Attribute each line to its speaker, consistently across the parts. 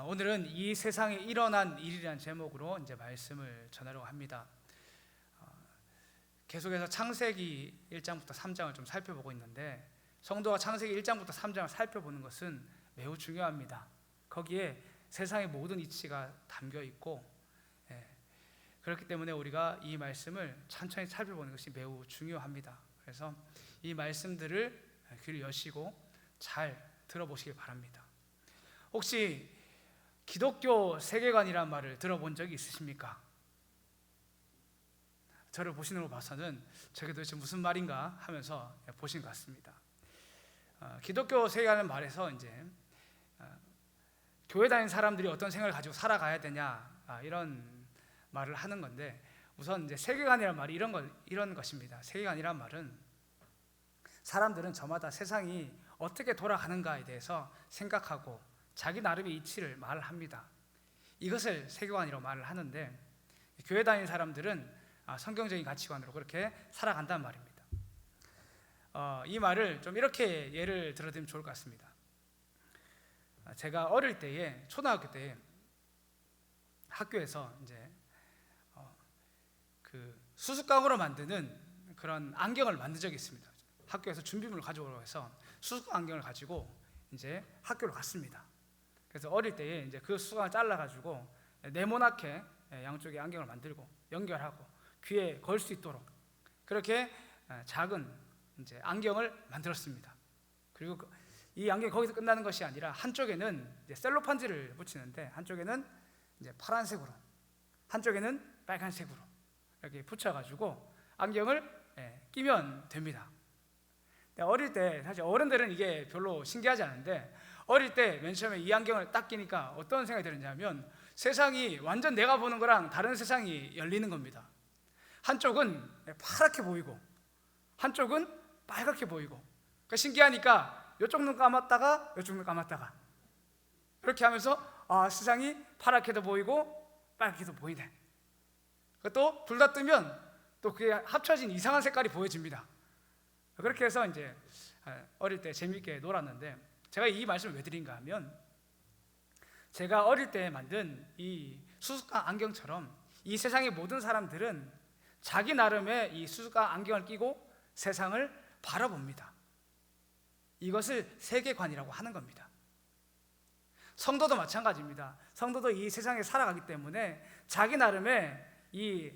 Speaker 1: 오늘은 이 세상에 일어난 일이라는 제목으로 이제 말씀을 전하려고 합니다. 계속해서 창세기 1장부터 3장을 좀 살펴보고 있는데, 성도가 창세기 1장부터 3장을 살펴보는 것은 매우 중요합니다. 거기에 세상의 모든 이치가 담겨 있고, 그렇기 때문에 우리가 이 말씀을 천천히 살펴보는 것이 매우 중요합니다. 그래서 이 말씀들을 귀를 여시고 잘 들어보시길 바랍니다. 혹시 기독교 세계관이란 말을 들어본 적이 있으십니까? 저를 보시는 걸 봐서는 저게 도대체 무슨 말인가 하면서 보신 것 같습니다. 기독교 세계관을 말해서 이제 교회 다니는 사람들이 어떤 생각을 가지고 살아가야 되냐, 이런 말을 하는 건데, 우선 이제 세계관이란 말이 이런 것입니다. 세계관이란 말은 사람들은 저마다 세상이 어떻게 돌아가는가에 대해서 생각하고 자기 나름의 이치를 말합니다. 이것을 세계관이라고 말을 하는데, 교회 다니는 사람들은 성경적인 가치관으로 그렇게 살아간단 말입니다. 이 말을 좀 이렇게 예를 들어드리면 좋을 것 같습니다. 제가 어릴 때에, 초등학교 때 학교에서 이제 그 수수깡으로 만드는 그런 안경을 만든 적이 있습니다. 학교에서 준비물을 가져오라고 해서 수수깡 안경을 가지고 이제 학교로 갔습니다. 그래서 어릴 때에 이제 그 수수깡을 잘라가지고 네모나게 양쪽에 안경을 만들고 연결하고 귀에 걸 수 있도록 그렇게 작은 이제 안경을 만들었습니다. 그리고 이 안경이 거기서 끝나는 것이 아니라 한쪽에는 이제 셀로판지를 붙이는데, 한쪽에는 이제 파란색으로, 한쪽에는 빨간색으로 이렇게 붙여가지고 안경을 끼면 됩니다. 어릴 때 사실 어른들은 이게 별로 신기하지 않은데, 어릴 때 맨 처음에 이 안경을 딱 끼니까 어떤 생각이 들었냐면, 세상이 완전 내가 보는 거랑 다른 세상이 열리는 겁니다. 한쪽은 파랗게 보이고 한쪽은 빨갛게 보이고, 그러니까 신기하니까 이쪽 눈 감았다가 이쪽 눈 감았다가 이렇게 하면서 세상이 파랗게도 보이고 빨갛게도 보이네. 또 둘 다 뜨면 또 그게 합쳐진 이상한 색깔이 보여집니다. 그렇게 해서 이제 어릴 때 재미있게 놀았는데, 제가 이 말씀을 왜 드린가 하면, 제가 어릴 때 만든 이 수수깡 안경처럼 이 세상의 모든 사람들은 자기 나름의 이 수수깡 안경을 끼고 세상을 바라봅니다. 이것을 세계관이라고 하는 겁니다. 성도도 마찬가지입니다. 성도도 이 세상에 살아가기 때문에 자기 나름의 이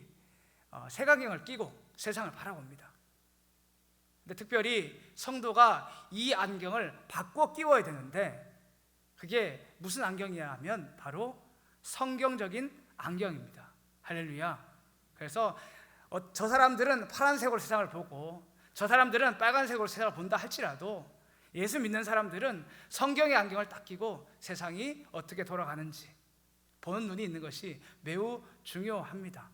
Speaker 1: 색안경을 끼고 세상을 바라봅니다. 근데 특별히 성도가 이 안경을 바꿔 끼워야 되는데, 그게 무슨 안경이냐 하면 바로 성경적인 안경입니다. 할렐루야. 그래서 저 사람들은 파란색으로 세상을 보고 저 사람들은 빨간색으로 세상을 본다 할지라도, 예수 믿는 사람들은 성경의 안경을 딱 끼고 세상이 어떻게 돌아가는지 보는 눈이 있는 것이 매우 중요합니다.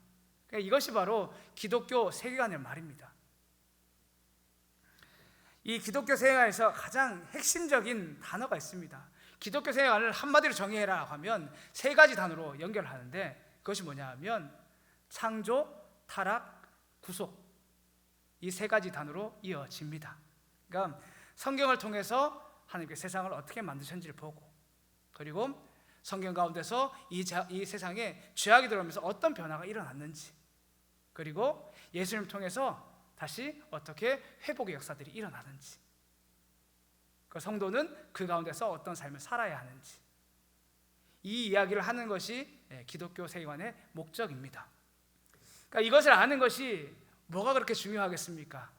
Speaker 1: 그러니까 이것이 바로 기독교 세계관의 말입니다. 이 기독교 세계관에서 가장 핵심적인 단어가 있습니다. 기독교 세계관을 한마디로 정의해라 하면 세 가지 단어로 연결하는데, 그것이 뭐냐 하면 창조, 타락, 구속, 이 세 가지 단어로 이어집니다. 그러니까 성경을 통해서 하나님께 세상을 어떻게 만드셨는지를 보고, 그리고 성경 가운데서 이 세상에 죄악이 들어오면서 어떤 변화가 일어났는지, 그리고 예수님을 통해서 다시 어떻게 회복의 역사들이 일어나는지, 그 성도는 그 가운데서 어떤 삶을 살아야 하는지, 이 이야기를 하는 것이 기독교 세계관의 목적입니다. 그러니까 이것을 아는 것이 뭐가 그렇게 중요하겠습니까?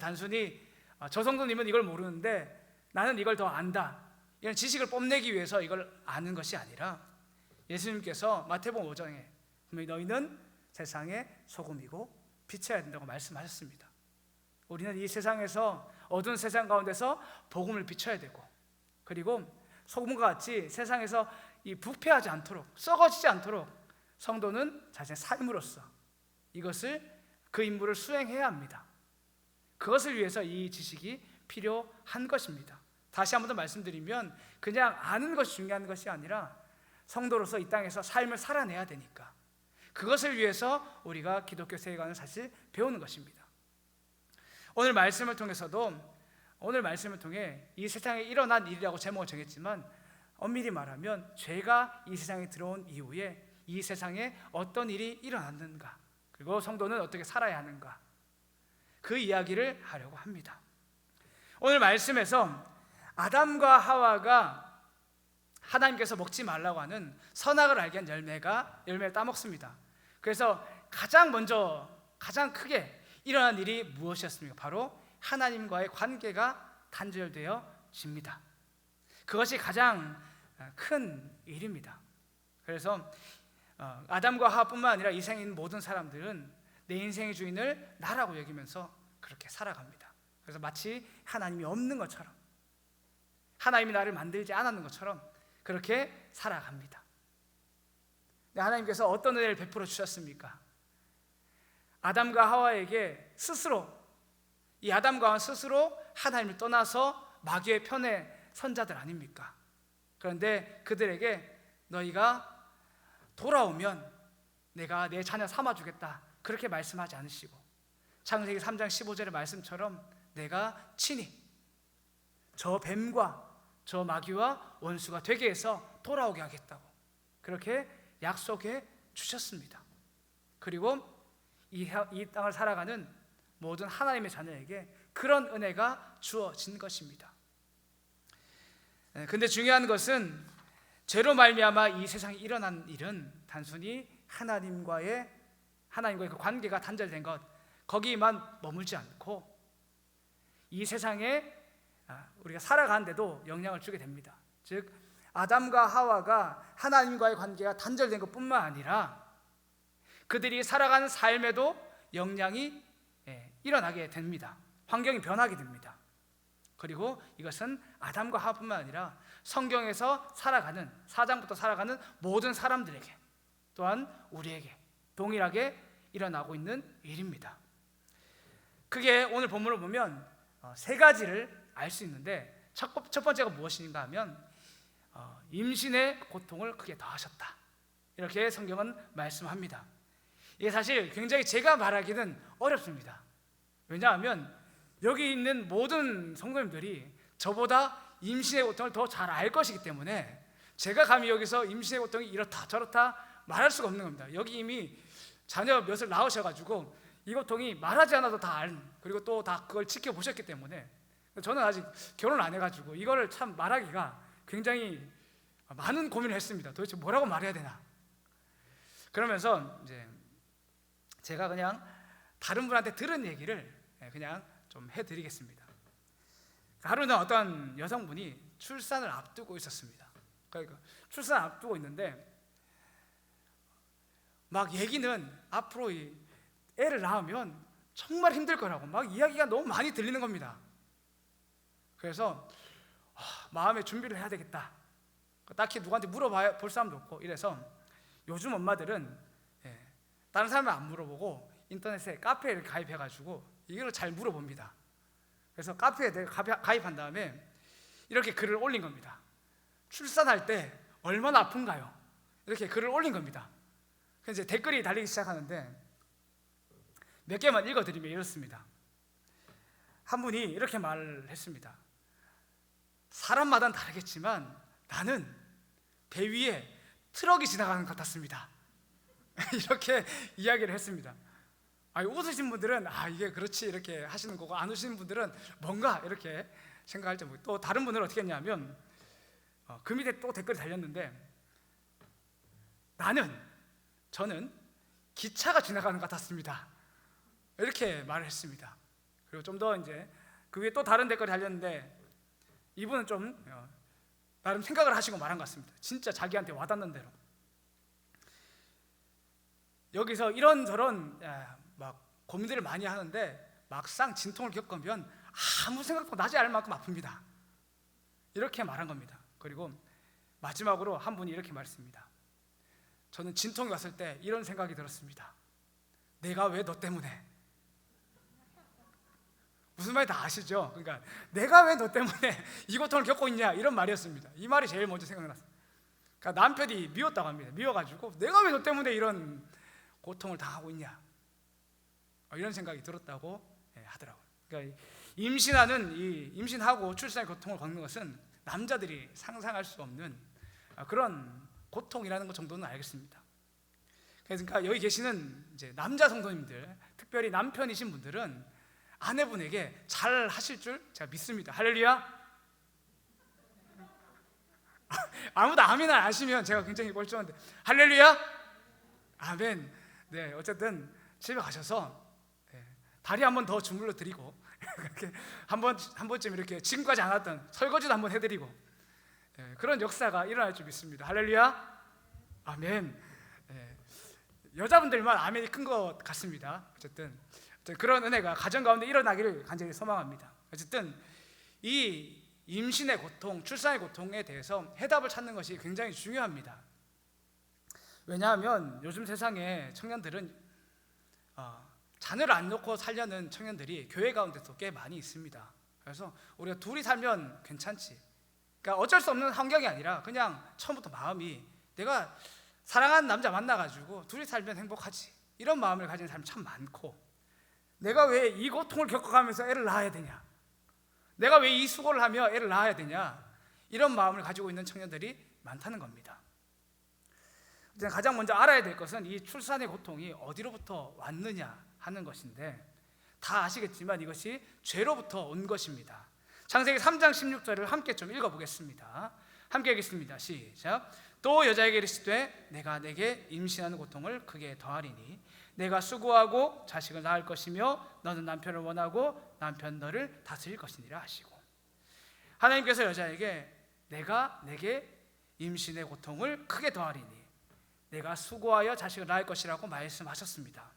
Speaker 1: 단순히 저 성도님은 이걸 모르는데 나는 이걸 더 안다, 이런 지식을 뽐내기 위해서 이걸 아는 것이 아니라, 예수님께서 마태복음 5장에 너희는 세상의 소금이고 빛이어야 된다고 말씀하셨습니다. 우리는 이 세상에서, 어두운 세상 가운데서 복음을 비춰야 되고, 그리고 소금과 같이 세상에서 이 부패하지 않도록, 썩어지지 않도록 성도는 자신의 삶으로서 이것을, 그 임무를 수행해야 합니다. 그것을 위해서 이 지식이 필요한 것입니다. 다시 한 번 더 말씀드리면, 그냥 아는 것이 중요한 것이 아니라 성도로서 이 땅에서 삶을 살아내야 되니까, 그것을 위해서 우리가 기독교 세계관을 사실 배우는 것입니다. 오늘 말씀을 통해서도, 오늘 말씀을 통해 이 세상에 일어난 일이라고 제목을 정했지만, 엄밀히 말하면 죄가 이 세상에 들어온 이후에 이 세상에 어떤 일이 일어났는가, 그리고 성도는 어떻게 살아야 하는가, 그 이야기를 하려고 합니다. 오늘 말씀에서 아담과 하와가 하나님께서 먹지 말라고 하는 선악을 알게 한 열매를 따먹습니다. 그래서 가장 먼저 가장 크게 일어난 일이 무엇이었습니까? 바로 하나님과의 관계가 단절되어집니다. 그것이 가장 큰 일입니다. 그래서 아담과 하와뿐만 아니라 이 세상에 있는 모든 사람들은 내 인생의 주인을 나라고 여기면서 그렇게 살아갑니다. 그래서 마치 하나님이 없는 것처럼, 하나님이 나를 만들지 않았는 것처럼 그렇게 살아갑니다. 하나님께서 어떤 은혜를 베풀어 주셨습니까? 아담과 하와에게 스스로, 이 아담과 하와 스스로 하나님을 떠나서 마귀의 편에 선 자들 아닙니까? 그런데 그들에게 너희가 돌아오면 내가 내 자녀 삼아주겠다, 그렇게 말씀하지 않으시고 창세기 3장 15절의 말씀처럼 내가 친히 저 뱀과 저 마귀와 원수가 되게 해서 돌아오게 하겠다고 그렇게 약속해 주셨습니다. 그리고 이 땅을 살아가는 모든 하나님의 자녀에게 그런 은혜가 주어진 것입니다. 근데 중요한 것은 죄로 말미암아 이 세상에 일어난 일은 단순히 하나님과의 그 관계가 단절된 것, 거기만 머물지 않고 이 세상에 우리가 살아가는데도 영향을 주게 됩니다. 즉 아담과 하와가 하나님과의 관계가 단절된 것뿐만 아니라 그들이 살아가는 삶에도 영향이 일어나게 됩니다. 환경이 변하게 됩니다. 그리고 이것은 아담과 하와뿐만 아니라 성경에서 살아가는, 사장부터 살아가는 모든 사람들에게, 또한 우리에게 동일하게 일어나고 있는 일입니다. 그게 오늘 본문을 보면 세 가지를 알 수 있는데, 첫 번째가 무엇인가 하면 임신의 고통을 크게 더하셨다, 이렇게 성경은 말씀합니다. 이게 사실 굉장히 제가 말하기는 어렵습니다. 왜냐하면 여기 있는 모든 성도님들이 저보다 임신의 고통을 더 잘 알 것이기 때문에 제가 감히 여기서 임신의 고통이 이렇다 저렇다 말할 수가 없는 겁니다. 여기 이미 자녀 몇을 낳으셔가지고 이 고통이 말하지 않아도 다 아는, 그리고 또 다 그걸 지켜보셨기 때문에, 저는 아직 결혼 안 해가지고 이거를 참 말하기가 굉장히 많은 고민을 했습니다. 도대체 뭐라고 말해야 되나. 그러면서 이제 제가 그냥 다른 분한테 들은 얘기를 그냥 좀 해드리겠습니다. 하루는 어떤 여성분이 출산을 앞두고 있었습니다. 그러니까 출산을 앞두고 있는데 막 얘기는 앞으로 이 애를 낳으면 정말 힘들 거라고 막 이야기가 너무 많이 들리는 겁니다. 그래서 마음의 준비를 해야 되겠다. 딱히 누구한테 물어봐 볼 사람도 없고 이래서 요즘 엄마들은 다른 사람을 안 물어보고 인터넷에 카페를 가입해가지고 이걸 잘 물어봅니다. 그래서 카페에 가입한 다음에 이렇게 글을 올린 겁니다. 출산할 때 얼마나 아픈가요? 이렇게 글을 올린 겁니다. 그래서 이제 댓글이 달리기 시작하는데 몇 개만 읽어드리면 이렇습니다. 한 분이 이렇게 말을 했습니다. 사람마다는 다르겠지만 나는 배 위에 트럭이 지나가는 것 같았습니다. 이렇게 이야기를 했습니다. 웃으신 분들은 이게 그렇지 이렇게 하시는 거고, 안 웃으시는 분들은 뭔가 이렇게 생각할 때, 또 다른 분들은 어떻게 했냐면 그 밑에 또 댓글이 달렸는데 저는 기차가 지나가는 것 같았습니다, 이렇게 말을 했습니다. 그리고 좀 더 이제 그 위에 또 다른 댓글이 달렸는데 이분은 좀 나름 생각을 하시고 말한 것 같습니다. 진짜 자기한테 와닿는 대로. 여기서 이런저런 막 고민들을 많이 하는데 막상 진통을 겪으면 아무 생각도 나지 않을 만큼 아픕니다, 이렇게 말한 겁니다. 그리고 마지막으로 한 분이 이렇게 말했습니다. 저는 진통이 왔을 때 이런 생각이 들었습니다. 내가 왜 너 때문에, 무슨 말인지 다 아시죠? 그러니까 내가 왜 너 때문에 이 고통을 겪고 있냐, 이런 말이었습니다. 이 말이 제일 먼저 생각났어요. 그러니까 남편이 미웠다고 합니다. 미워가지고 내가 왜 너 때문에 이런 고통을 당하고 있냐, 이런 생각이 들었다고 하더라고요. 그러니까 임신하고 출산의 고통을 겪는 것은 남자들이 상상할 수 없는 그런 고통이라는 것 정도는 알겠습니다. 그러니까 여기 계시는 이제 남자 성도님들, 특별히 남편이신 분들은 아내분에게 잘 하실 줄 제가 믿습니다. 할렐루야. 아무도 아멘 안 하시면 제가 굉장히 뻘쭘한데, 할렐루야, 아멘. 네, 어쨌든 집에 가셔서 다리 한 번 더 주물러 드리고 이렇게 한 번쯤 이렇게 지금까지 안 했던 설거지도 한번 해드리고, 그런 역사가 일어날 줄 믿습니다. 할렐루야, 아멘. 여자분들만 아멘이 큰 것 같습니다. 어쨌든 그런 은혜가 가정 가운데 일어나기를 간절히 소망합니다. 어쨌든 이 임신의 고통, 출산의 고통에 대해서 해답을 찾는 것이 굉장히 중요합니다. 왜냐하면 요즘 세상에 청년들은 자녀를 안 놓고 살려는 청년들이 교회 가운데도 꽤 많이 있습니다. 그래서 우리가 둘이 살면 괜찮지, 그러니까 어쩔 수 없는 환경이 아니라 그냥 처음부터 마음이 내가 사랑하는 남자 만나가지고 둘이 살면 행복하지, 이런 마음을 가진 사람이 참 많고, 내가 왜 이 고통을 겪어가면서 애를 낳아야 되냐, 내가 왜 이 수고를 하며 애를 낳아야 되냐, 이런 마음을 가지고 있는 청년들이 많다는 겁니다. 가장 먼저 알아야 될 것은 이 출산의 고통이 어디로부터 왔느냐 하는 것인데, 다 아시겠지만 이것이 죄로부터 온 것입니다. 창세기 3장 16절을 함께 좀 읽어보겠습니다. 함께 읽겠습니다. 시작. 또 여자에게 이르시되 내가 내게 임신하는 고통을 크게 더하리니 내가 수고하고 자식을 낳을 것이며 너는 남편을 원하고 남편 너를 다스릴 것이니라 하시고, 하나님께서 여자에게 내가 내게 임신의 고통을 크게 더하리니 내가 수고하여 자식을 낳을 것이라고 말씀하셨습니다.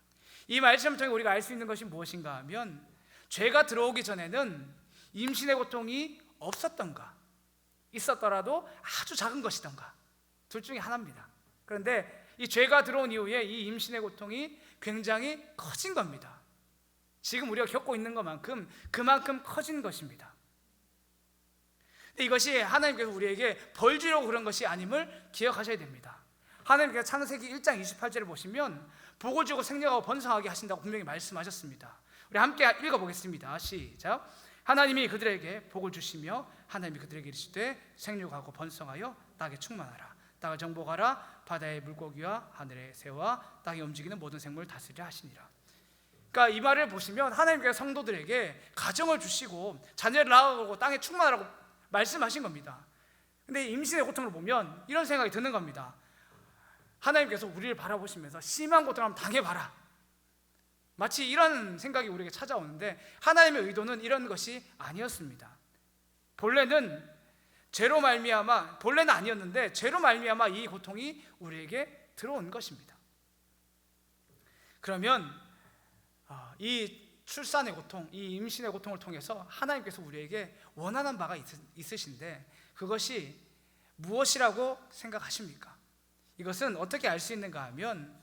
Speaker 1: 이 말씀을 통해 우리가 알 수 있는 것이 무엇인가 하면, 죄가 들어오기 전에는 임신의 고통이 없었던가, 있었더라도 아주 작은 것이던가, 둘 중에 하나입니다. 그런데 이 죄가 들어온 이후에 이 임신의 고통이 굉장히 커진 겁니다. 지금 우리가 겪고 있는 것만큼 그만큼 커진 것입니다. 근데 이것이 하나님께서 우리에게 벌 주려고 그런 것이 아님을 기억하셔야 됩니다. 하나님께서 창세기 1장 28절을 보시면 복을 주고 생명하고 번성하게 하신다고 분명히 말씀하셨습니다. 우리 함께 읽어보겠습니다. 시작. 하나님이 그들에게 복을 주시며 하나님이 그들에게 이르시되 생육하고 번성하여 땅에 충만하라, 땅을 정복하라, 바다의 물고기와 하늘의 새와 땅에 움직이는 모든 생물을 다스리라 하시니라. 그러니까 이 말을 보시면 하나님께서 성도들에게 가정을 주시고 자녀를 낳아가고 땅에 충만하라고 말씀하신 겁니다. 근데 임신의 고통을 보면 이런 생각이 드는 겁니다. 하나님께서 우리를 바라보시면서 심한 고통을 한번 당해봐라, 마치 이런 생각이 우리에게 찾아오는데, 하나님의 의도는 이런 것이 아니었습니다. 본래는 아니었는데 죄로 말미암아 이 고통이 우리에게 들어온 것입니다. 그러면 이 출산의 고통, 이 임신의 고통을 통해서 하나님께서 우리에게 원하는 바가 있으신데 그것이 무엇이라고 생각하십니까? 이것은 어떻게 알 수 있는가 하면,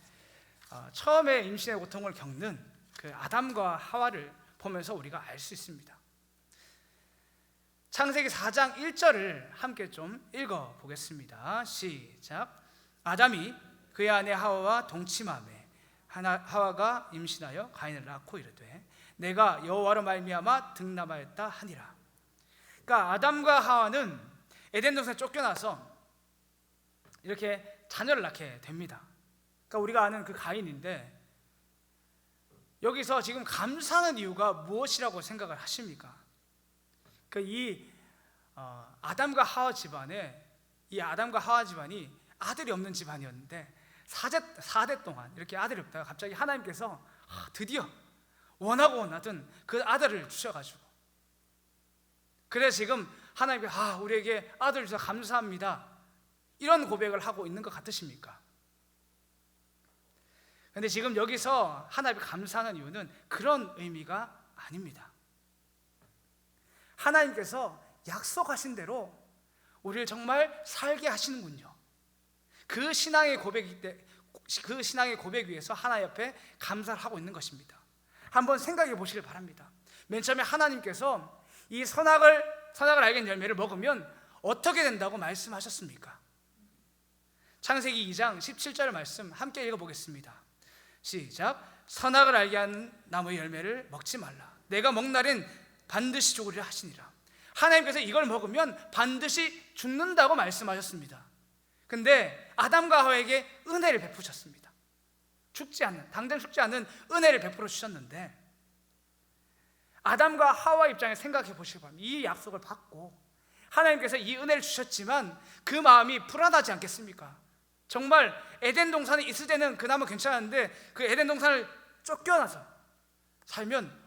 Speaker 1: 처음에 임신의 고통을 겪는 그 아담과 하와를 보면서 우리가 알 수 있습니다. 창세기 4장 1절을 함께 좀 읽어보겠습니다. 시작. 아담이 그의 아내 하와와 동침하매 하와가 임신하여 가인을 낳고 이르되 내가 여호와로 말미암아 등남하였다 하니라. 그러니까 아담과 하와는 에덴 동산에 쫓겨나서 이렇게 자녀를 낳게 됩니다. 그러니까 우리가 아는 그 가인인데, 여기서 지금 감사하는 이유가 무엇이라고 생각을 하십니까? 이 아담과 하와 집안이 아들이 없는 집안이었는데 4대 동안 이렇게 아들이 없다가 갑자기 하나님께서 드디어 원하고 원하던 그 아들을 주셔가지고, 그래서 지금 하나님께서 우리에게 아들을 주셔서 감사합니다, 이런 고백을 하고 있는 것 같으십니까? 그런데 지금 여기서 하나님께 감사하는 이유는 그런 의미가 아닙니다. 하나님께서 약속하신 대로 우리를 정말 살게 하시는군요. 그 신앙의 고백 위에서 하나님 앞에 감사를 하고 있는 것입니다. 한번 생각해 보시길 바랍니다. 맨 처음에 하나님께서 이 선악을 알게 된 열매를 먹으면 어떻게 된다고 말씀하셨습니까? 창세기 2장 17절 말씀 함께 읽어보겠습니다. 시작. 선악을 알게 하는 나무의 열매를 먹지 말라, 내가 먹날엔 반드시 죽으리라 하시니라. 하나님께서 이걸 먹으면 반드시 죽는다고 말씀하셨습니다. 근데 아담과 하와에게 은혜를 베푸셨습니다. 당장 죽지 않는 은혜를 베풀어 주셨는데, 아담과 하와 입장에 생각해 보시기 바랍니다. 이 약속을 받고 하나님께서 이 은혜를 주셨지만 그 마음이 불안하지 않겠습니까? 정말 에덴 동산에 있을 때는 그나마 괜찮았는데 그 에덴 동산을 쫓겨나서 살면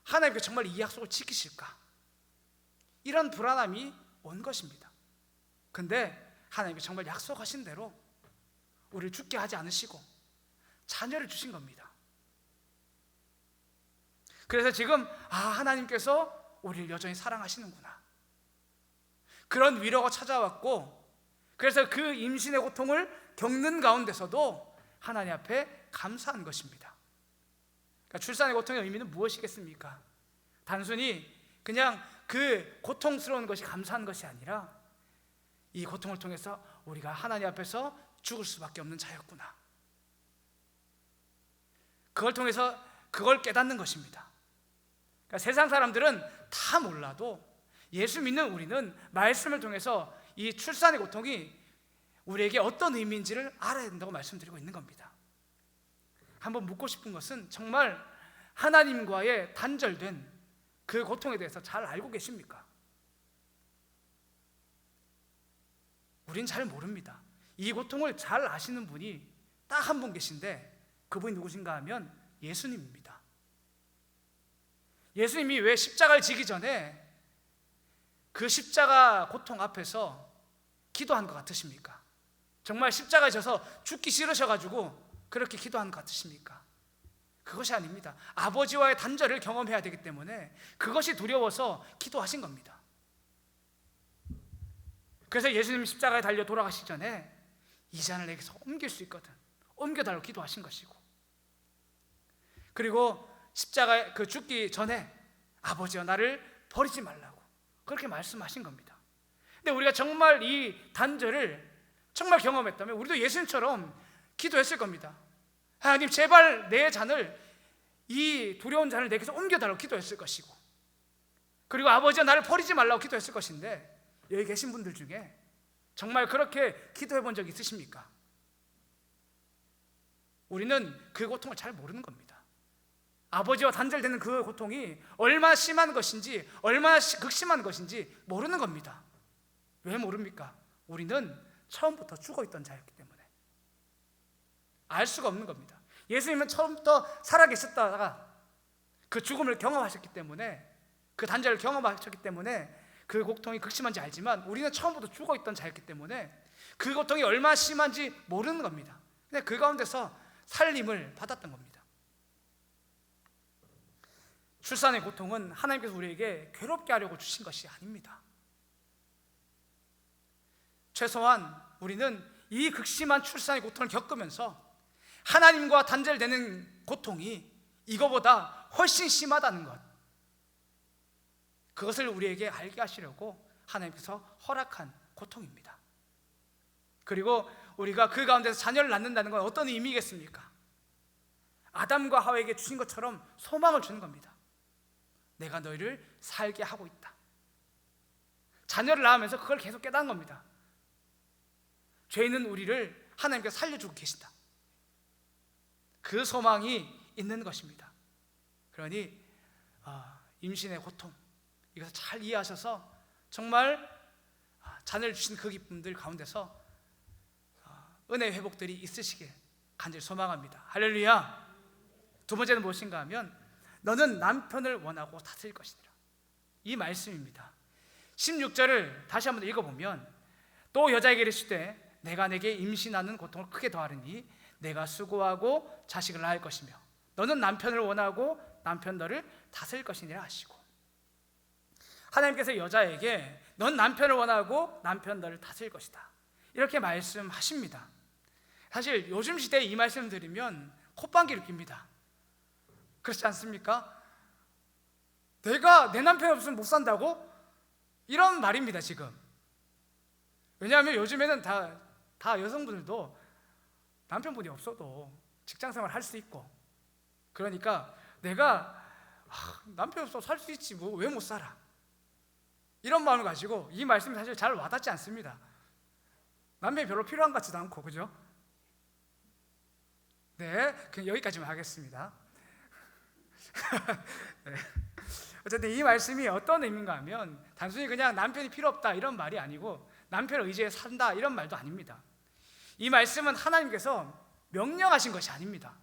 Speaker 1: 하나님께서 정말 이 약속을 지키실까? 이런 불안함이 온 것입니다. 근데 하나님께서 정말 약속하신 대로 우리를 죽게 하지 않으시고 자녀를 주신 겁니다. 그래서 지금 하나님께서 우리를 여전히 사랑하시는구나, 그런 위로가 찾아왔고, 그래서 그 임신의 고통을 겪는 가운데서도 하나님 앞에 감사한 것입니다. 그러니까 출산의 고통의 의미는 무엇이겠습니까? 단순히 그냥 그 고통스러운 것이 감사한 것이 아니라 이 고통을 통해서 우리가 하나님 앞에서 죽을 수밖에 없는 자였구나, 그걸 통해서 그걸 깨닫는 것입니다. 그러니까 세상 사람들은 다 몰라도 예수 믿는 우리는 말씀을 통해서 이 출산의 고통이 우리에게 어떤 의미인지를 알아야 된다고 말씀드리고 있는 겁니다. 한번 묻고 싶은 것은, 정말 하나님과의 단절된 그 고통에 대해서 잘 알고 계십니까? 우린 잘 모릅니다. 이 고통을 잘 아시는 분이 딱 한 분 계신데, 그분이 누구신가 하면 예수님입니다. 예수님이 왜 십자가를 지기 전에 그 십자가 고통 앞에서 기도한 것 같으십니까? 정말 십자가에 져서 죽기 싫으셔가지고 그렇게 기도한 것 같으십니까? 그것이 아닙니다. 아버지와의 단절을 경험해야 되기 때문에 그것이 두려워서 기도하신 겁니다. 그래서 예수님이 십자가에 달려 돌아가시기 전에 이 잔을 내게서 옮길 수 있거든, 옮겨달라고 기도하신 것이고, 그리고 십자가에 죽기 전에 아버지여 나를 버리지 말라고 그렇게 말씀하신 겁니다. 근데 우리가 정말 이 단절을 정말 경험했다면 우리도 예수님처럼 기도했을 겁니다. 하나님 제발 내 잔을, 이 두려운 잔을 내게서 옮겨달라고 기도했을 것이고, 그리고 아버지여 나를 버리지 말라고 기도했을 것인데, 여기 계신 분들 중에 정말 그렇게 기도해 본 적 있으십니까? 우리는 그 고통을 잘 모르는 겁니다. 아버지와 단절되는 그 고통이 얼마나 심한 것인지, 얼마나 극심한 것인지 모르는 겁니다. 왜 모릅니까? 우리는 처음부터 죽어있던 자였기 때문에 알 수가 없는 겁니다. 예수님은 처음부터 살아계셨다가 그 죽음을 경험하셨기 때문에, 그 단절을 경험하셨기 때문에 그 고통이 극심한지 알지만, 우리는 처음부터 죽어있던 자였기 때문에 그 고통이 얼마나 심한지 모르는 겁니다. 근데 그 가운데서 살림을 받았던 겁니다. 출산의 고통은 하나님께서 우리에게 괴롭게 하려고 주신 것이 아닙니다. 최소한 우리는 이 극심한 출산의 고통을 겪으면서 하나님과 단절되는 고통이 이거보다 훨씬 심하다는 것, 그것을 우리에게 알게 하시려고 하나님께서 허락한 고통입니다. 그리고 우리가 그 가운데서 자녀를 낳는다는 건 어떤 의미겠습니까? 아담과 하와에게 주신 것처럼 소망을 주는 겁니다. 내가 너희를 살게 하고 있다. 자녀를 낳으면서 그걸 계속 깨닫는 겁니다. 죄 있는 우리를 하나님께서 살려주고 계신다, 그 소망이 있는 것입니다. 그러니 임신의 고통, 이것을 잘 이해하셔서 정말 자녀를 주신 그 기쁨들 가운데서 은혜의 회복들이 있으시길 간절히 소망합니다. 할렐루야. 두 번째는 무엇인가 하면 너는 남편을 원하고 다스릴 것이니라, 이 말씀입니다. 16절을 다시 한번 읽어보면, 또 여자에게 이르시되 내가 내게 임신하는 고통을 크게 더하리니 내가 수고하고 자식을 낳을 것이며 너는 남편을 원하고 남편 너를 다스릴 것이니라 하시고, 하나님께서 여자에게 넌 남편을 원하고 남편 너를 다스릴 것이다, 이렇게 말씀하십니다. 사실 요즘 시대에 이 말씀 드리면 콧방귀를 낍니다. 그렇지 않습니까? 내가 내 남편이 없으면 못 산다고? 이런 말입니다 지금. 왜냐하면 요즘에는 다 여성분들도 남편분이 없어도 직장생활 할 수 있고, 그러니까 내가 남편 없어도 살 수 있지 뭐 왜 못 살아, 이런 마음을 가지고 이 말씀이 사실 잘 와닿지 않습니다. 남편이 별로 필요한 것 같지도 않고, 그죠? 네, 그냥 여기까지만 하겠습니다. 네. 어쨌든 이 말씀이 어떤 의미인가 하면 단순히 그냥 남편이 필요 없다 이런 말이 아니고 남편을 의지해 산다 이런 말도 아닙니다. 이 말씀은 하나님께서 명령하신 것이 아닙니다.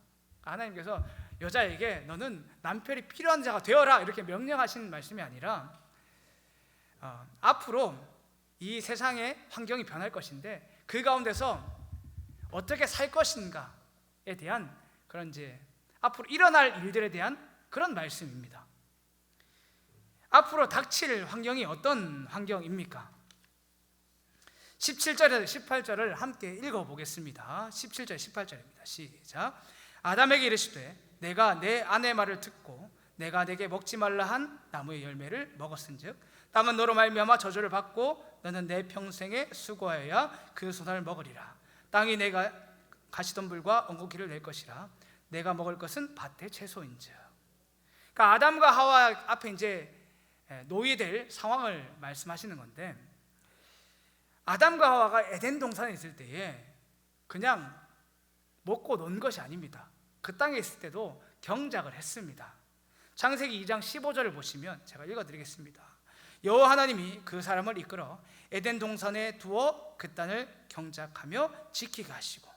Speaker 1: 하나님께서 여자에게 너는 남편이 필요한 자가 되어라 이렇게 명령하신 말씀이 아니라 앞으로 이 세상의 환경이 변할 것인데 그 가운데서 어떻게 살 것인가에 대한 그런 이제 앞으로 일어날 일들에 대한 그런 말씀입니다. 앞으로 닥칠 환경이 어떤 환경입니까? 17절에서 18절을 함께 읽어보겠습니다. 17절 18절입니다. 시작. 아담에게 이르시되 내가 내 아내 말을 듣고 내가 내게 먹지 말라 한 나무의 열매를 먹었은즉 땅은 너로 말미암아 저주를 받고 너는 내 평생에 수고하여야 그 소산을 먹으리라. 땅이 내가 가시덤불과 엉겅퀴를 낼 것이라. 내가 먹을 것은 밭의 채소인즉. 그러니까 아담과 하와 앞에 이제 놓이될 상황을 말씀하시는 건데, 아담과 하와가 에덴 동산에 있을 때에 그냥 먹고 논 것이 아닙니다. 그 땅에 있을 때도 경작을 했습니다. 창세기 2장 15절을 보시면 제가 읽어드리겠습니다. 여호와 하나님이 그 사람을 이끌어 에덴 동산에 두어 그 땅을 경작하며 지키게 하시고,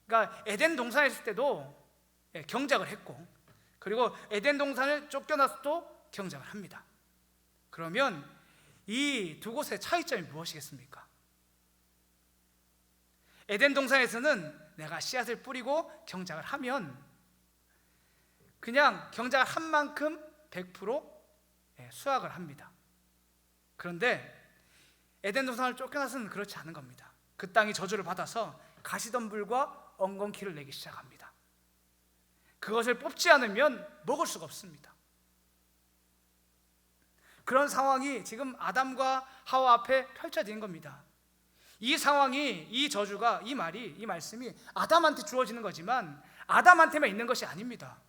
Speaker 1: 그러니까 에덴 동산에 있을 때도 경작을 했고, 그리고 에덴 동산을 쫓겨나서도 경작을 합니다. 그러면 이 두 곳의 차이점이 무엇이겠습니까? 에덴 동산에서는 내가 씨앗을 뿌리고 경작을 하면 그냥 경작을 한 만큼 100% 수확을 합니다. 그런데 에덴 동산을 쫓겨나서는 그렇지 않은 겁니다. 그 땅이 저주를 받아서 가시덤불과 엉겅퀴를 내기 시작합니다. 그것을 뽑지 않으면 먹을 수가 없습니다. 그런 상황이 지금 아담과 하와 앞에 펼쳐진 겁니다. 이 상황이, 이 저주가, 이 말씀이 아담한테 주어지는 거지만 아담한테만 있는 것이 아닙니다.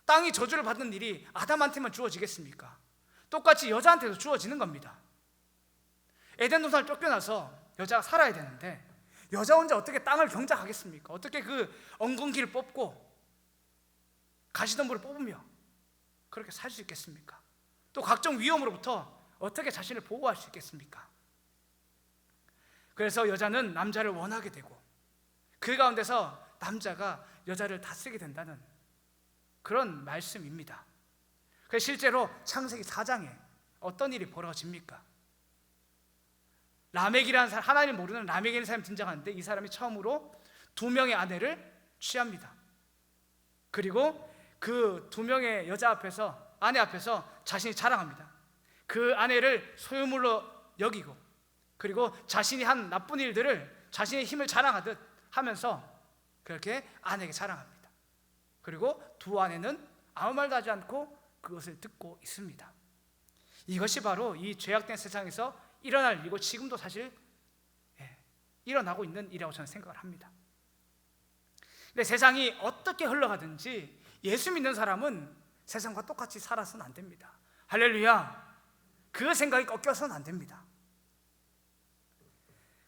Speaker 1: 땅이 저주를 받는 일이 아담한테만 주어지겠습니까? 똑같이 여자한테도 주어지는 겁니다. 에덴 동산을 쫓겨나서 여자가 살아야 되는데 여자 혼자 어떻게 땅을 경작하겠습니까? 어떻게 그 엉겅퀴를 뽑고 가시덤불을 뽑으며 그렇게 살 수 있겠습니까? 또 각종 위험으로부터 어떻게 자신을 보호할 수 있겠습니까? 그래서 여자는 남자를 원하게 되고 그 가운데서 남자가 여자를 다스리게 된다는 그런 말씀입니다. 그래서 실제로 창세기 4장에 어떤 일이 벌어집니까? 라멕이라는 사람, 하나님을 모르는 라멕이라는 사람이 등장하는데 이 사람이 처음으로 2명의 아내를 취합니다. 그리고 그 2명의 여자 앞에서, 아내 앞에서 자신이 자랑합니다. 그 아내를 소유물로 여기고, 그리고 자신이 한 나쁜 일들을 자신의 힘을 자랑하듯 하면서 그렇게 아내에게 자랑합니다. 그리고 두 아내는 아무 말도 하지 않고 그것을 듣고 있습니다. 이것이 바로 이 죄악된 세상에서 일어날 일이고 지금도 사실 일어나고 있는 일이라고 저는 생각을 합니다. 근데 세상이 어떻게 흘러가든지 예수 믿는 사람은 세상과 똑같이 살아서는 안 됩니다. 할렐루야. 그 생각이 꺾여서는 안 됩니다.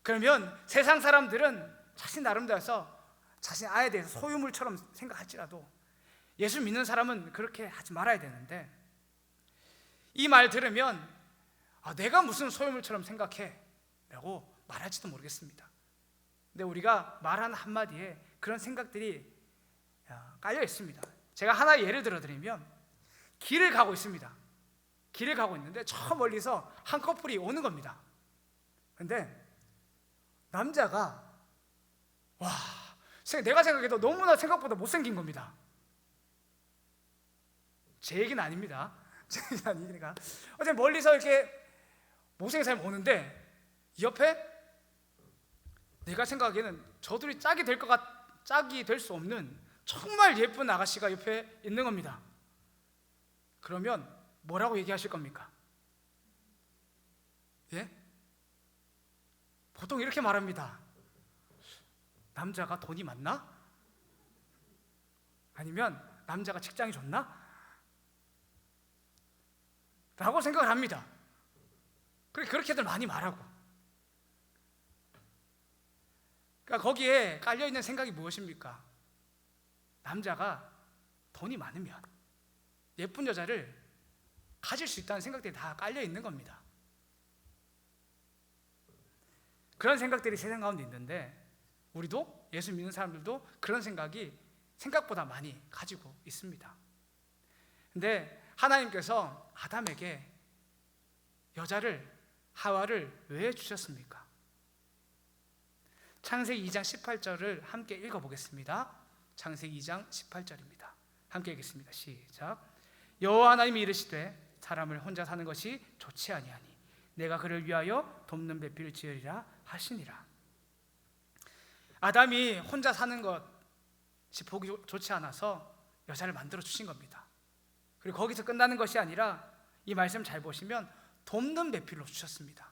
Speaker 1: 그러면 세상 사람들은 자신 나름대로서 자신 아에 대해서 소유물처럼 생각할지라도 예수 믿는 사람은 그렇게 하지 말아야 되는데, 이 말 들으면 내가 무슨 소유물처럼 생각해 라고 말할지도 모르겠습니다. 근데 우리가 말하는 한마디에 그런 생각들이 깔려 있습니다. 제가 하나 예를 들어드리면, 길을 가고 있습니다. 길을 가고 있는데 저 멀리서 한 커플이 오는 겁니다. 근데 남자가 내가 생각해도 너무나 생각보다 못생긴 겁니다. 제 얘기는 아닙니다. 제 얘기는 아니니까. 어쨌든 멀리서 이렇게 못생긴 사람이 오는데 옆에 내가 생각하기에는 저들이 짝이 될 수 없는 정말 예쁜 아가씨가 옆에 있는 겁니다. 그러면 뭐라고 얘기하실 겁니까? 예? 보통 이렇게 말합니다. 남자가 돈이 많나? 아니면 남자가 직장이 좋나? 라고 생각을 합니다. 그렇게들 많이 말하고, 그러니까 거기에 깔려있는 생각이 무엇입니까? 남자가 돈이 많으면 예쁜 여자를 가질 수 있다는 생각들이 다 깔려있는 겁니다. 그런 생각들이 세상 가운데 있는데 우리도, 예수 믿는 사람들도 그런 생각이 생각보다 많이 가지고 있습니다. 근데 하나님께서 아담에게 여자를, 하와를 왜 주셨습니까? 창세기 2장 18절을 함께 읽어보겠습니다. 창세기 2장 18절입니다. 함께 읽겠습니다. 시작. 여호와 하나님이 이르시되 사람을 혼자 사는 것이 좋지 아니하니 내가 그를 위하여 돕는 배필을 지으리라 하시니라. 아담이 혼자 사는 것이 보기 좋지 않아서 여자를 만들어 주신 겁니다. 그리고 거기서 끝나는 것이 아니라 이 말씀 잘 보시면 돕는 배필로 주셨습니다.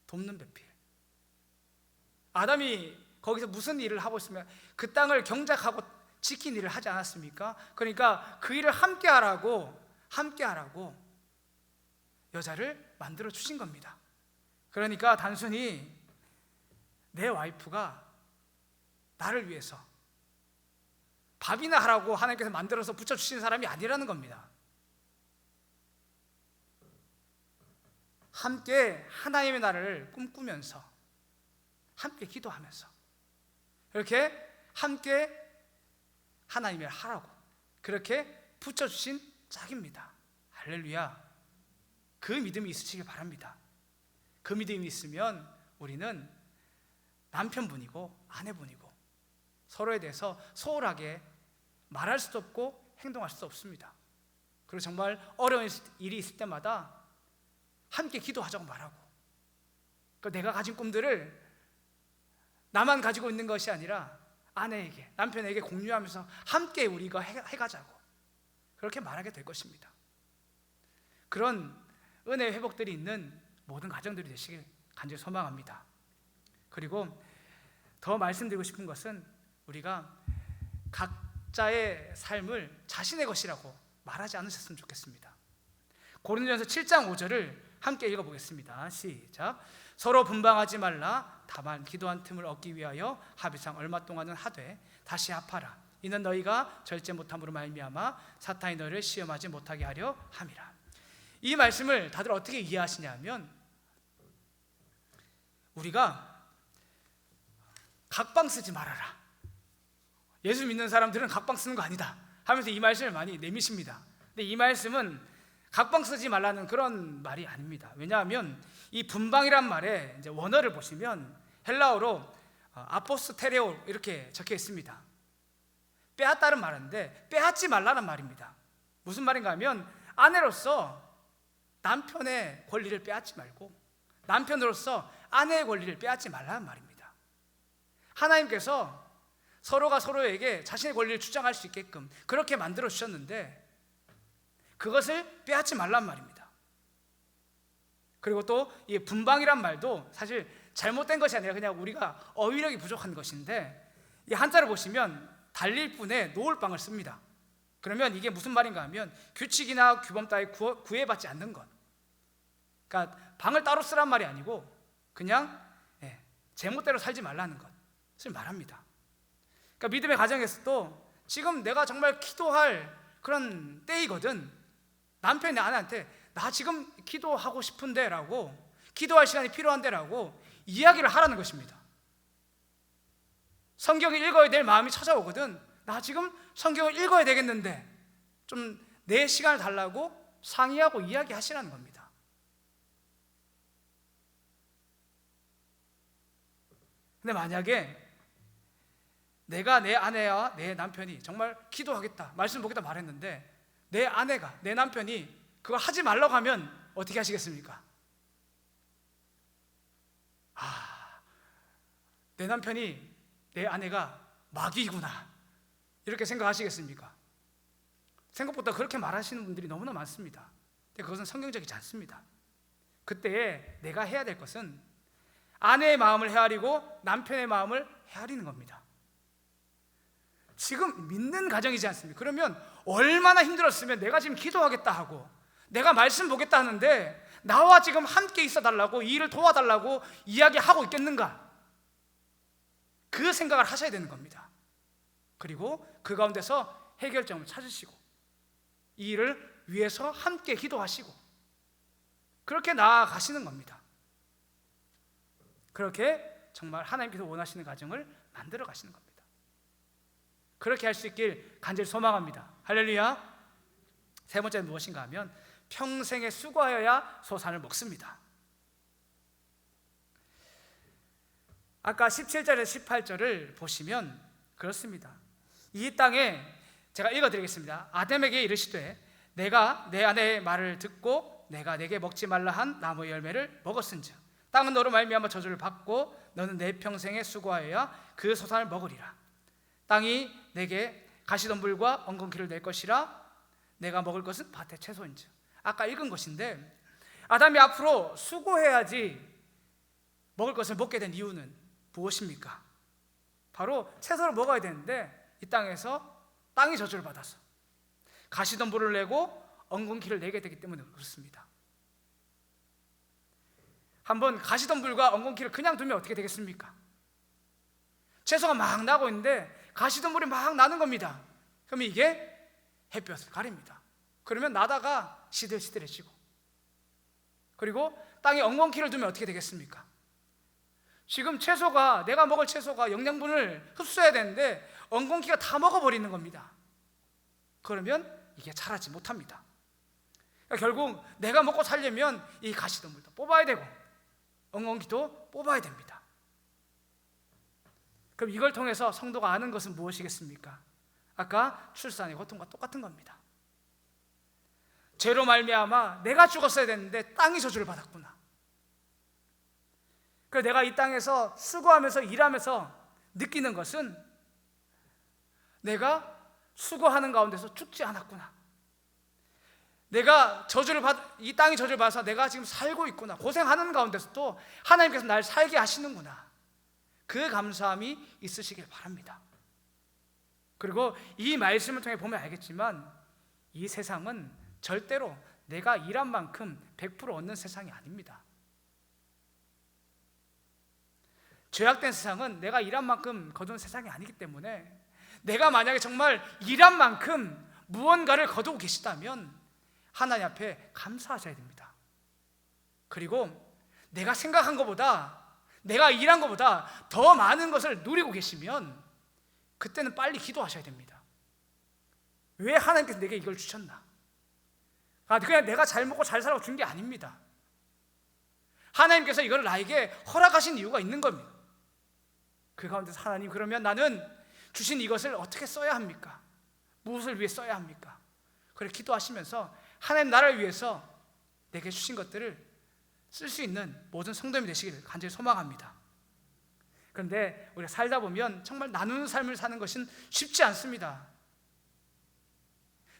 Speaker 1: 돕는 배필. 아담이 거기서 무슨 일을 하고 있으면 그 땅을 경작하고 지킨 일을 하지 않았습니까? 그러니까 그 일을 함께 하라고 여자를 만들어 주신 겁니다. 그러니까 단순히 내 와이프가 나를 위해서 밥이나 하라고 하나님께서 만들어서 붙여주신 사람이 아니라는 겁니다. 함께 하나님의 나라를 꿈꾸면서, 함께 기도하면서, 이렇게 함께 하나님의 하라고 그렇게 붙여주신 짝입니다. 할렐루야. 그 믿음이 있으시길 바랍니다. 그 믿음이 있으면 우리는 남편분이고 아내분이고 서로에 대해서 소홀하게 말할 수도 없고 행동할 수도 없습니다. 그리고 정말 어려운 일이 있을 때마다 함께 기도하자고 말하고, 그러니까 내가 가진 꿈들을 나만 가지고 있는 것이 아니라 아내에게, 남편에게 공유하면서 함께 우리가 해가자고 그렇게 말하게 될 것입니다. 그런 은혜의 회복들이 있는 모든 가정들이 되시길 간절히 소망합니다. 그리고 더 말씀드리고 싶은 것은 우리가 각자의 삶을 자신의 것이라고 말하지 않으셨으면 좋겠습니다. 고린도전서 7장 5절을 함께 읽어보겠습니다. 시작. 서로 분방하지 말라. 다만 기도한 틈을 얻기 위하여 합의상 얼마 동안은 하되 다시 합하라. 이는 너희가 절제 못함으로 말미암아 사탄이 너희를 시험하지 못하게 하려 함이라. 이 말씀을 다들 어떻게 이해하시냐면, 우리가 각방 쓰지 말아라, 예수 믿는 사람들은 각방 쓰는 거 아니다 하면서 이 말씀을 많이 내미십니다. 근데 이 말씀은 각방 쓰지 말라는 그런 말이 아닙니다. 왜냐하면 이 분방이란 말의 이제 원어를 보시면 헬라어로 아포스테레오 이렇게 적혀 있습니다. 빼앗다는 말인데 빼앗지 말라는 말입니다. 무슨 말인가 하면 아내로서 남편의 권리를 빼앗지 말고 남편으로서 아내의 권리를 빼앗지 말라는 말입니다. 하나님께서 서로가 서로에게 자신의 권리를 주장할 수 있게끔 그렇게 만들어 주셨는데 그것을 빼앗지 말란 말입니다. 그리고 또 이 분방이란 말도 사실 잘못된 것이 아니라 그냥 우리가 어휘력이 부족한 것인데, 이 한자를 보시면 달릴 뿐에 놓을 방을 씁니다. 그러면 이게 무슨 말인가 하면 규칙이나 규범 따위 구애받지 않는 것, 그러니까 방을 따로 쓰란 말이 아니고 그냥 제멋대로 살지 말라는 것을 말합니다. 그러니까 믿음의 가정에서도 지금 내가 정말 기도할 그런 때이거든, 남편이 아내한테 나 지금 기도하고 싶은데 라고, 기도할 시간이 필요한데 라고 이야기를 하라는 것입니다. 성경을 읽어야 될 마음이 찾아오거든, 나 지금 성경을 읽어야 되겠는데 좀 내 시간을 달라고 상의하고 이야기하시라는 겁니다. 근데 만약에 내가 내 아내와 내 남편이 정말 기도하겠다, 말씀 보겠다 말했는데 내 아내가, 내 남편이 그걸 하지 말라고 하면 어떻게 하시겠습니까? 내 남편이, 내 아내가 마귀구나 이렇게 생각하시겠습니까? 생각보다 그렇게 말하시는 분들이 너무나 많습니다. 근데 그것은 성경적이지 않습니다. 그때 내가 해야 될 것은 아내의 마음을 헤아리고 남편의 마음을 헤아리는 겁니다. 지금 믿는 가정이지 않습니까? 그러면 얼마나 힘들었으면 내가 지금 기도하겠다 하고 내가 말씀 보겠다 하는데 나와 지금 함께 있어 달라고, 이 일을 도와달라고 이야기하고 있겠는가? 그 생각을 하셔야 되는 겁니다. 그리고 그 가운데서 해결점을 찾으시고 이 일을 위해서 함께 기도하시고 그렇게 나아가시는 겁니다. 그렇게 정말 하나님께서 원하시는 가정을 만들어 가시는 겁니다. 그렇게 할 수 있길 간절히 소망합니다. 할렐루야. 세 번째는 무엇인가 하면 평생에 수고하여야 소산을 먹습니다. 아까 17절에서 18절을 보시면 그렇습니다. 이 땅에 제가 읽어드리겠습니다. 아담에게 이르시되 내가 내 아내의 말을 듣고 내가 내게 먹지 말라 한 나무의 열매를 먹었은즉 땅은 너로 말미암아 저주를 받고 너는 내 평생에 수고하여야 그 소산을 먹으리라. 땅이 내게 가시덤불과 엉겅퀴를 낼 것이라. 내가 먹을 것은 밭의 채소인즉. 아까 읽은 것인데 아담이 앞으로 수고해야지 먹을 것을 먹게 된 이유는 무엇입니까? 바로 채소를 먹어야 되는데 이 땅에서 땅이 저주를 받아서 가시덤불을 내고 엉겅퀴를 내게 되기 때문에 그렇습니다. 한번 가시덤불과 엉겅퀴를 그냥 두면 어떻게 되겠습니까? 채소가 막 나고 있는데 가시덤불이 막 나는 겁니다. 그러면 이게 햇볕을 가립니다. 그러면 나다가 시들시들해지고, 그리고 땅에 엉겅퀴를 두면 어떻게 되겠습니까? 지금 채소가, 내가 먹을 채소가 영양분을 흡수해야 되는데 엉겅퀴가 다 먹어버리는 겁니다. 그러면 이게 자라지 못합니다. 그러니까 결국 내가 먹고 살려면 이 가시덤불도 뽑아야 되고 엉겅퀴도 뽑아야 됩니다. 그럼 이걸 통해서 성도가 아는 것은 무엇이겠습니까? 아까 출산의 고통과 똑같은 겁니다. 죄로 말미암아 내가 죽었어야 되는데 땅이 저주를 받았구나. 그래서 내가 이 땅에서 수고하면서 일하면서 느끼는 것은 내가 수고하는 가운데서 죽지 않았구나. 내가 이 땅이 저주를 받아서 내가 지금 살고 있구나. 고생하는 가운데서도 하나님께서 날 살게 하시는구나. 그 감사함이 있으시길 바랍니다. 그리고 이 말씀을 통해 보면 알겠지만 이 세상은 절대로 내가 일한 만큼 100% 얻는 세상이 아닙니다. 죄악된 세상은 내가 일한 만큼 거둔 세상이 아니기 때문에 내가 만약에 정말 일한 만큼 무언가를 거두고 계시다면 하나님 앞에 감사하셔야 됩니다. 그리고 내가 생각한 것보다, 내가 일한 것보다 더 많은 것을 누리고 계시면 그때는 빨리 기도하셔야 됩니다. 왜 하나님께서 내게 이걸 주셨나? 그냥 내가 잘 먹고 잘 살라고 준 게 아닙니다. 하나님께서 이걸 나에게 허락하신 이유가 있는 겁니다. 그 가운데서 하나님, 그러면 나는 주신 이것을 어떻게 써야 합니까? 무엇을 위해 써야 합니까? 그래 기도하시면서 하나님 나라를 위해서 내게 주신 것들을 쓸 수 있는 모든 성도님이 되시기를 간절히 소망합니다. 그런데 우리가 살다 보면 정말 나누는 삶을 사는 것은 쉽지 않습니다.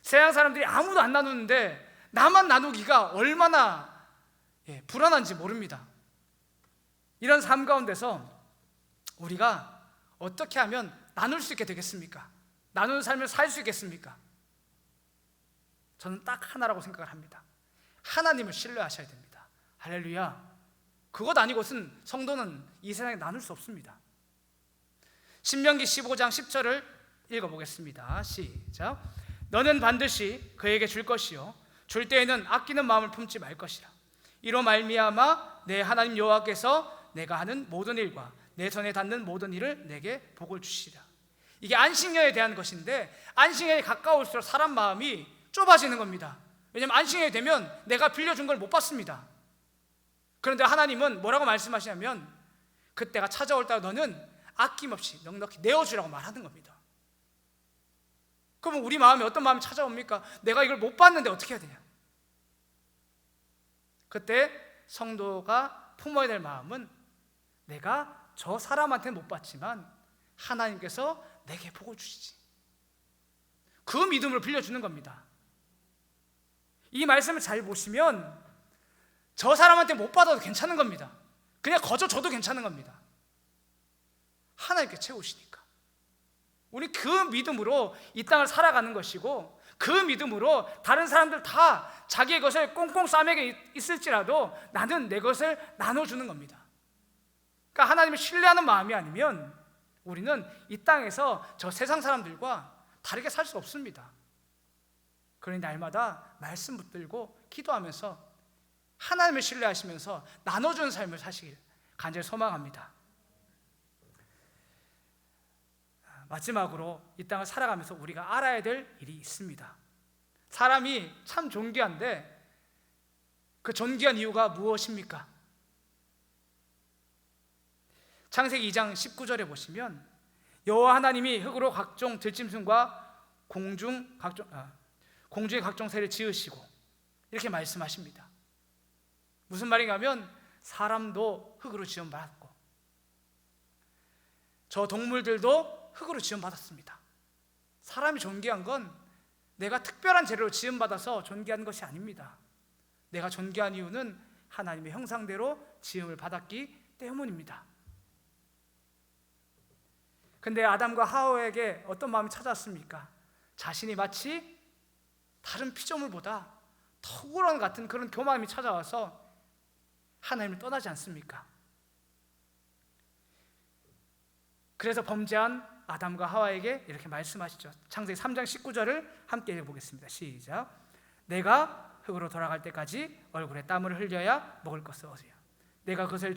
Speaker 1: 세상 사람들이 아무도 안 나누는데 나만 나누기가 얼마나 불안한지 모릅니다. 이런 삶 가운데서 우리가 어떻게 하면 나눌 수 있게 되겠습니까? 나누는 삶을 살 수 있겠습니까? 저는 딱 하나라고 생각을 합니다. 하나님을 신뢰하셔야 됩니다. 할렐루야. 그것 아니고선 성도는 이 세상에 나눌 수 없습니다. 신명기 15장 10절을 읽어보겠습니다. 시작. 너는 반드시 그에게 줄 것이요 줄 때에는 아끼는 마음을 품지 말 것이라. 이로 말미암아 내 하나님 여호와께서 내가 하는 모든 일과 내 손에 닿는 모든 일을 내게 복을 주시라. 이게 안식년에 대한 것인데 안식년에 가까울수록 사람 마음이 좁아지는 겁니다. 왜냐하면 안식년이 되면 내가 빌려준 걸 못 받습니다. 그런데 하나님은 뭐라고 말씀하시냐면 그때가 찾아올 때 너는 아낌없이 넉넉히 내어주라고 말하는 겁니다. 그러면 우리 마음에 어떤 마음이 찾아옵니까? 내가 이걸 못 받는데 어떻게 해야 되냐? 그때 성도가 품어야 될 마음은 내가 저 사람한테는 못 받지만 하나님께서 내게 복을 주시지. 그 믿음으로 빌려주는 겁니다. 이 말씀을 잘 보시면 저 사람한테 못 받아도 괜찮은 겁니다. 그냥 거저 줘도 괜찮은 겁니다. 하나님께 채우시니까. 우리 그 믿음으로 이 땅을 살아가는 것이고 그 믿음으로 다른 사람들 다 자기의 것을 꽁꽁 싸매게 있을지라도 나는 내 것을 나눠주는 겁니다. 그러니까 하나님을 신뢰하는 마음이 아니면 우리는 이 땅에서 저 세상 사람들과 다르게 살 수 없습니다. 그러니 날마다 말씀 붙들고 기도하면서 하나님을 신뢰하시면서 나눠주는 삶을 사시길 간절히 소망합니다. 마지막으로 이 땅을 살아가면서 우리가 알아야 될 일이 있습니다. 사람이 참 존귀한데 그 존귀한 이유가 무엇입니까? 창세기 2장 19절에 보시면 여호와 하나님이 흙으로 각종 들짐승과 공중의 각종 새를 지으시고 이렇게 말씀하십니다. 무슨 말인가 하면 사람도 흙으로 지음받았고 저 동물들도 흙으로 지음받았습니다. 사람이 존귀한 건 내가 특별한 재료로 지음받아서 존귀한 것이 아닙니다. 내가 존귀한 이유는 하나님의 형상대로 지음을 받았기 때문입니다. 근데 아담과 하와에게 어떤 마음이 찾아왔습니까? 자신이 마치 다른 피조물보다 탁월한 같은 그런 교만함이 찾아와서 하나님을 떠나지 않습니까? 그래서 범죄한 아담과 하와에게 이렇게 말씀하시죠. 창세기 3장 19절을 함께 읽어보겠습니다. 시작. 내가 흙으로 돌아갈 때까지 얼굴에 땀을 흘려야 먹을 것을 얻으려. 내가 그것을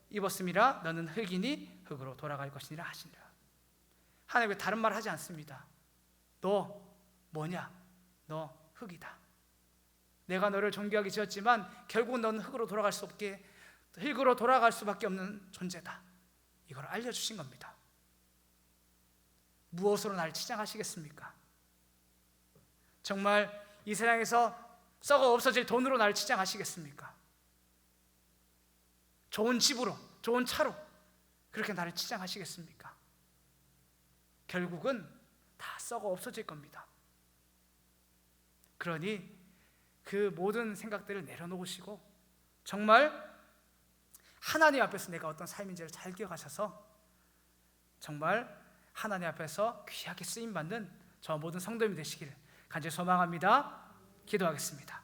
Speaker 1: 입었음이라 너는 흙이니 흙으로 돌아갈 것이니라 하시니라. 하나님 왜 다른 말 하지 않습니다. 너 뭐냐? 너 흙이다. 내가 너를 존귀하게 지었지만 결국은 너는 흙으로 돌아갈 수밖에 없는 존재다. 이걸 알려주신 겁니다. 무엇으로 나를 치장하시겠습니까? 정말 이 세상에서 썩어 없어질 돈으로 나를 치장하시겠습니까? 좋은 집으로, 좋은 차로 그렇게 나를 치장하시겠습니까? 결국은 다 썩어 없어질 겁니다. 그러니 그 모든 생각들을 내려놓으시고 정말 하나님 앞에서 내가 어떤 삶인지를 잘 기억하셔서 정말 하나님 앞에서 귀하게 쓰임받는 저 모든 성도님이 되시기를 간절히 소망합니다. 기도하겠습니다.